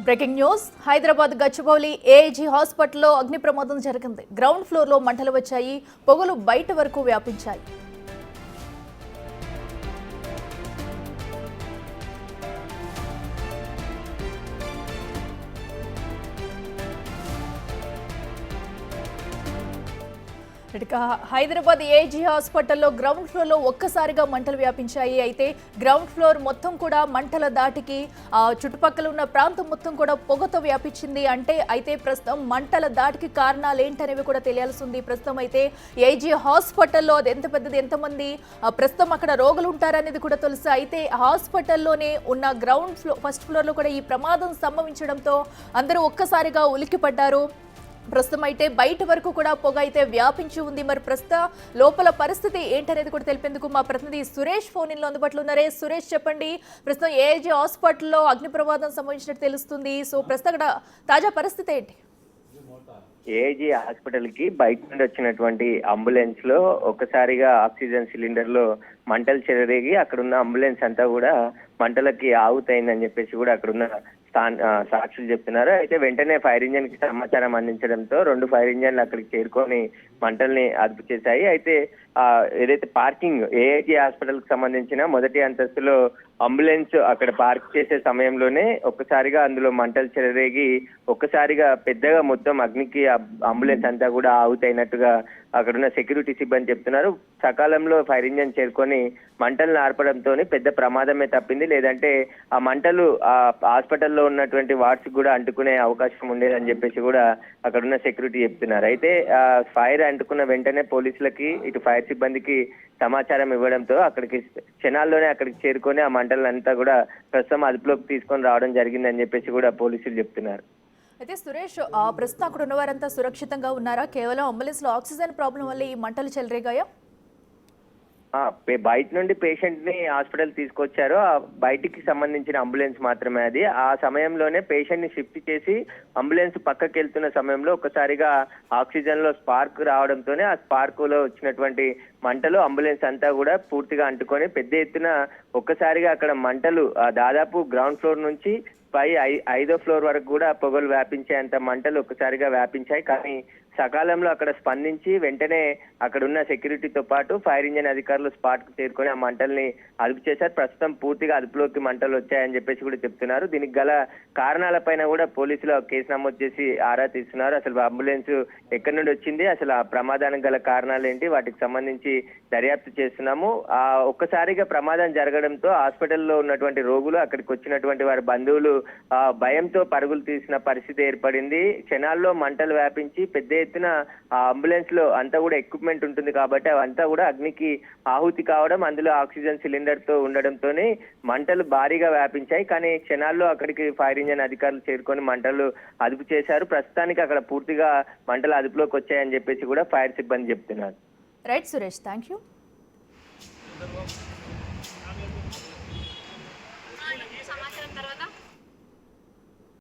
Breaking news Hyderabad Gachibowli AIG హాస్పిటల్లో అగ్ని ప్రమాదం జరిగింది. గ్రౌండ్ ఫ్లోర్ లో మంటలు వచ్చాయి. పొగలు బయట వరకు వ్యాపించాయి. హైదరాబాద్ ఏఐజీ హాస్పిటల్లో గ్రౌండ్ ఫ్లోర్ లో ఒక్కసారిగా మంటలు వ్యాపించాయి. అయితే గ్రౌండ్ ఫ్లోర్ మొత్తం కూడా మంటల దాటికి చుట్టుపక్కల ఉన్న ప్రాంతం మొత్తం కూడా పొగతో వ్యాపించింది. అయితే ప్రస్తుతం మంటల దాటికి కారణాలు ఏంటనేవి కూడా తెలియాల్సి ఉంది. ప్రస్తుతం అయితే ఏఐజీ హాస్పిటల్లో అది ఎంత పెద్దది, ఎంతమంది ప్రస్తుతం అక్కడ రోగులు ఉంటారనేది కూడా తెలుసు. అయితే హాస్పిటల్లోనే ఉన్న గ్రౌండ్ ఫ్లోర్ ఫస్ట్ ఫ్లోర్ లో కూడా ఈ ప్రమాదం సంభవించడంతో అందరూ ఒక్కసారిగా ఉలిక్కిపడ్డారు. ప్రస్తుతం అయితే బయట వరకు కూడా పొగ అయితే వ్యాపించి ఉంది. మరి ప్రస్తుత లోపల పరిస్థితి ఏంటనేది కూడా తెలిపేందుకు మా ప్రతినిధి సురేష్ ఫోన్ ఇన్ లో అందుబాటులో ఉన్నారే. సురేష్, చెప్పండి, ప్రస్తుతం ఏఐజీ హాస్పిటల్లో అగ్ని ప్రమాదం సంభవించినట్టు తెలుస్తుంది. సో ప్రస్తుతం అక్కడ తాజా పరిస్థితి ఏంటి? ఏఐజీ హాస్పిటల్ కి బయట నుండి వచ్చినటువంటి అంబులెన్స్ లో ఒక్కసారిగా ఆక్సిజన్ సిలిండర్ లో మంటలు చెలరేగి అక్కడున్న అంబులెన్స్ అంతా కూడా మంటలకి ఆవుతైందని చెప్పేసి కూడా అక్కడున్న సాక్షులు చెప్తున్నారు. అయితే వెంటనే ఫైర్ ఇంజన్ కి సమాచారం అందించడంతో 2 ఫైర్ ఇంజన్లు అక్కడికి చేరుకొని మంటల్ని అదుపు చేశాయి. అయితే ఏదైతే పార్కింగ్ ఏఐజీ హాస్పిటల్ కి సంబంధించిన మొదటి అంతస్తులో అంబులెన్స్ అక్కడ పార్క్ చేసే సమయంలోనే ఒక్కసారిగా అందులో మంటలు చెలరేగి ఒక్కసారిగా పెద్దగా మొత్తం అగ్నికి అంబులెన్స్ అంతా కూడా ఆవుతైనట్టుగా అక్కడున్న సెక్యూరిటీ సిబ్బంది చెప్తున్నారు. సకాలంలో ఫైర్ ఇంజన్ చేరుకొని మంటలను ఆర్పడంతో పెద్ద ప్రమాదమే తప్పింది. లేదంటే ఆ మంటలు ఆ హాస్పిటల్లో ఉన్నటువంటి వార్డ్స్ కూడా అంటుకునే అవకాశం ఉండేదని చెప్పేసి కూడా అక్కడున్న సెక్యూరిటీ చెప్తున్నారు. అయితే ఫైర్ అంటుకున్న వెంటనే పోలీసులకి ఇటు ఫైర్ సిబ్బందికి సమాచారం ఇవ్వడంతో అక్కడికి క్షణాల్లోనే అక్కడికి చేరుకొని ఆ మంటలంతా కూడా ప్రస్తుతం అదుపులోకి తీసుకొని రావడం జరిగిందని చెప్పేసి కూడా పోలీసులు చెప్తున్నారు. అయితే సురేష్, ప్రస్తుతం అక్కడ ఉన్న వారంతా సురక్షితంగా ఉన్నారా? కేవలం అంబులెన్స్ లో ఆక్సిజన్ ప్రాబ్లం వల్ల ఈ మంటలు చెలరేగాయా? బయట నుండి పేషెంట్ ని హాస్పిటల్ తీసుకొచ్చారు. ఆ బయటికి సంబంధించిన అంబులెన్స్ మాత్రమే అది. ఆ సమయంలోనే పేషెంట్ ని షిఫ్ట్ చేసి అంబులెన్స్ పక్కకి వెళ్తున్న సమయంలో ఒకసారిగా ఆక్సిజన్ లో స్పార్క్ రావడంతోనే ఆ స్పార్క్ లో వచ్చినటువంటి మంటలు అంబులెన్స్ అంతా కూడా పూర్తిగా అంటుకొని పెద్ద ఎత్తున ఒక్కసారిగా అక్కడ మంటలు దాదాపు గ్రౌండ్ ఫ్లోర్ నుంచి పై 5వ ఫ్లోర్ వరకు కూడా పొగలు వ్యాపించేంత మంటలు ఒక్కసారిగా వ్యాపించాయి. కానీ సకాలంలో అక్కడ స్పందించి వెంటనే అక్కడ ఉన్న సెక్యూరిటీతో పాటు ఫైర్ ఇంజన్ అధికారులు స్పాట్ కు చేరుకొని ఆ మంటల్ని అదుపు చేశారు. ప్రస్తుతం పూర్తిగా అదుపులోకి మంటలు వచ్చాయని చెప్పేసి కూడా చెప్తున్నారు. దీనికి గల కారణాలపైన కూడా పోలీసులు కేసు నమోదు చేసి ఆరా తీస్తున్నారు. అసలు అంబులెన్స్ ఎక్కడి నుండి వచ్చింది, అసలు ఆ ప్రమాదానికి గల కారణాలు ఏంటి, వాటికి సంబంధించి దర్యాప్తు చేస్తున్నాము. ఒక్కసారిగా ప్రమాదం జరగడంతో హాస్పిటల్లో ఉన్నటువంటి రోగులు, అక్కడికి వచ్చినటువంటి వారి బంధువులు భయంతో పరుగులు తీసిన పరిస్థితి ఏర్పడింది. క్షణాల్లో మంటలు వ్యాపించి పెద్ద ఎత్తున ఆ అంబులెన్స్ లో అంతా కూడా ఎక్విప్మెంట్ ఉంటుంది కాబట్టి అవంతా కూడా అగ్నికి ఆహుతి కావడం, అందులో ఆక్సిజన్ సిలిండర్ తో ఉండడంతోనే మంటలు భారీగా వ్యాపించాయి. కానీ క్షణాల్లో అక్కడికి ఫైర్ ఇంజన్ అధికారులు చేరుకొని మంటలు అదుపు చేశారు. ప్రస్తుతానికి అక్కడ పూర్తిగా మంటలు అదుపులోకి వచ్చాయని చెప్పేసి కూడా ఫైర్ సిబ్బంది చెప్తున్నారు. Right Suresh, thank you.